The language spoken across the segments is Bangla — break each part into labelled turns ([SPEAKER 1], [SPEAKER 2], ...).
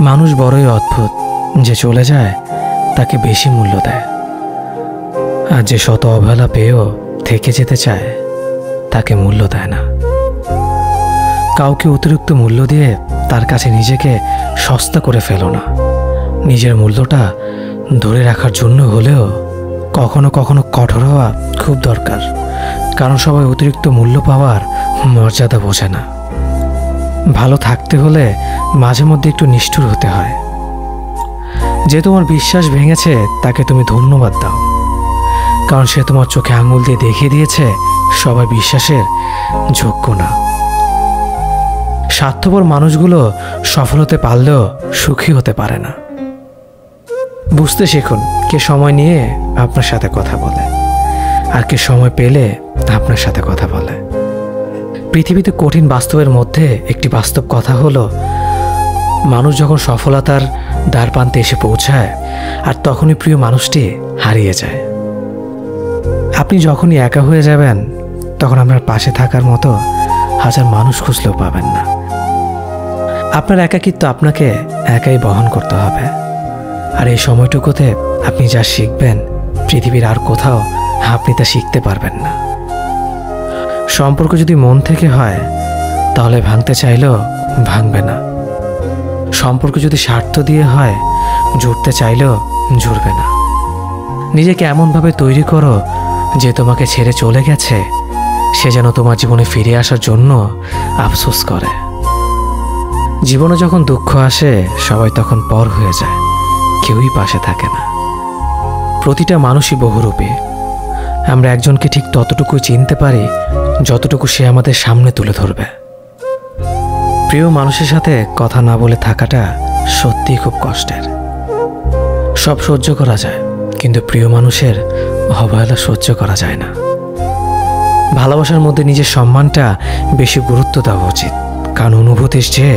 [SPEAKER 1] মানুষ বড়ই অদ্ভুত, যে চলে যায় তাকে বেশি মূল্য দেয়, আর যে শত অবহেলা পেয়েও থেকে যেতে চায় তাকে মূল্য দেয় না। কাউকে অতিরিক্ত মূল্য দিয়ে তার কাছে নিজেকে সস্তা করে ফেলো না। নিজের মূল্যটা ধরে রাখার জন্য হলেও কখনো কখনো কঠোর হওয়া খুব দরকার, কারণ সবাই অতিরিক্ত মূল্য পাওয়ার মর্যাদা বোঝে না। ভালো থাকতে হলে মাঝে মধ্যে একটু নিষ্ঠুর হতে হয়। যে তোমার বিশ্বাস ভেঙেছে তাকে তুমি ধন্যবাদ দাও, কারণ সে তোমার চোখে আঙুল দিয়ে দেখিয়ে দিয়েছে সবাই বিশ্বাসের যোগ্য না। স্বার্থপর মানুষগুলো সফল হতে পারলেও সুখী হতে পারে না। বুঝতে শিখুন কে সময় নিয়ে আপনার সাথে কথা বলে আর কে সময় পেলে আপনার সাথে কথা বলে। পৃথিবীতে কঠিন বাস্তবের মধ্যে একটি বাস্তব কথা হলো, মানুষ যখন সফলতার দ্বার প্রান্তে এসে পৌঁছায় আর তখনই প্রিয় মানুষটি হারিয়ে যায়। আপনি যখনই একা হয়ে যাবেন তখন আপনার পাশে থাকার মতো হাজার মানুষ খুঁজলেও পাবেন না। আপনার একাকিত্ব আপনাকে একাই বহন করতে হবে, আর এই সময়টুকুতে আপনি যা শিখবেন পৃথিবীর আর কোথাও আপনি তা শিখতে পারবেন না। সম্পর্ক যদি মন থেকে হয় তাহলে ভাঙতে চাইলেও ভাঙবে না। সম্পর্ক যদি স্বার্থ দিয়ে হয় জুড়তে চাইলেও জুড়বে না। নিজেকে এমনভাবে তৈরি করো যে তোমাকে ছেড়ে চলে গেছে সে যেন তোমার জীবনে ফিরে আসার জন্য আফসোস করে। জীবনে যখন দুঃখ আসে সবাই তখন পর হয়ে যায়, কেউই পাশে থাকে না। প্রতিটা মানুষই বহুরূপী। আমরা একজনকে ঠিক ততটুকুই চিনতে পারি যতটুকু সে আমাদের সামনে তুলে ধরবে। প্রিয় মানুষের সাথে কথা না বলে থাকাটা সত্যিই খুব কষ্টের। সব সহ্য করা যায়, কিন্তু প্রিয় মানুষের অবহেলা সহ্য করা যায় না। ভালোবাসার মধ্যে নিজের সম্মানটা বেশি গুরুত্ব দেওয়া উচিত, কারণ অনুভূতির চেয়ে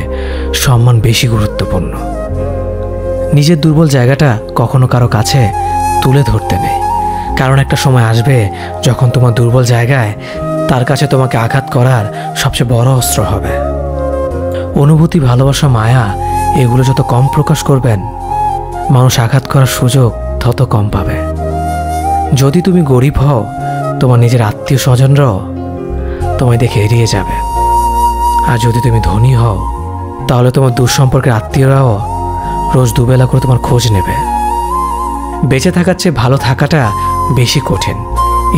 [SPEAKER 1] সম্মান বেশি গুরুত্বপূর্ণ। নিজের দুর্বল জায়গাটা কখনো কারো কাছে তুলে ধরতে নেই, কারণ একটা সময় আসবে যখন তোমার দুর্বল জায়গায় তার কাছে তোমাকে আঘাত করার সবচেয়ে বড় অস্ত্র হবে। অনুভূতি, ভালোবাসা, মায়া এগুলো যত কম প্রকাশ করবেন মানুষ আঘাত করার সুযোগ তত কম পাবে। যদি তুমি গরিব হও তোমার নিজের আত্মীয় স্বজনরাও তোমায় দেখে এড়িয়ে যাবে, আর যদি তুমি ধনী হও তাহলে তোমার দূর সম্পর্কের আত্মীয়রাও রোজ দুবেলা করে তোমার খোঁজ নেবে। বেঁচে থাকার চেয়ে ভালো থাকাটা বেশি কঠিন।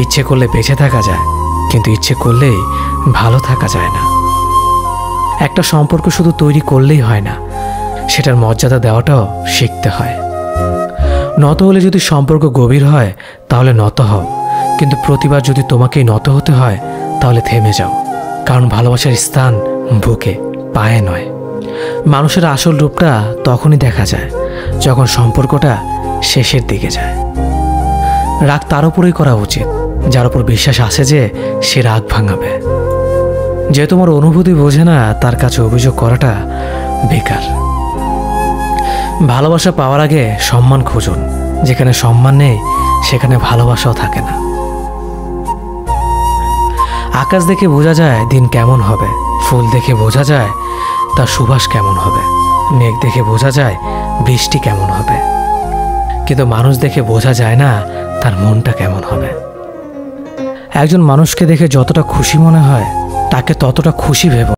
[SPEAKER 1] ইচ্ছে করলে বেঁচে থাকা যায়, কিন্তু ইচ্ছে করলেই ভালো থাকা যায় না। একটা সম্পর্ক শুধু তৈরি করলেই হয় না, সেটার মর্যাদা দেওয়াটাও শিখতে হয়। নত হলে যদি সম্পর্ক গভীর হয় তাহলে নত হও, কিন্তু প্রতিবার যদি তোমাকেই নত হতে হয় তাহলে থেমে যাও, কারণ ভালোবাসার স্থান বুকে, পায়ে নয়। মানুষের আসল রূপটা তখনই দেখা যায় যখন সম্পর্কটা শেষের দিকে যায়। রাগ তার উপরেই করা উচিত যার উপর বিশ্বাস আছে যে সে রাগ ভাঙাবে। যে তোমার অনুভূতি বোঝে না তার কাছে অভিযোগ করাটা বেকার। ভালোবাসা পাওয়ার আগে সম্মান খুঁজুন, যেখানে সম্মান নেই সেখানে ভালোবাসাও থাকে না। আকাশ দেখে বোঝা যায় দিন কেমন হবে, ফুল দেখে বোঝা যায় তার সুবাস কেমন হবে, মেঘ দেখে বোঝা যায় বৃষ্টি কেমন হবে, কিন্তু মানুষ দেখে বোঝা যায় না তার মনটা কেমন হবে। একজন মানুষকে দেখে যতটা খুশি মনে হয় তাকে ততটা খুশি ভেবো।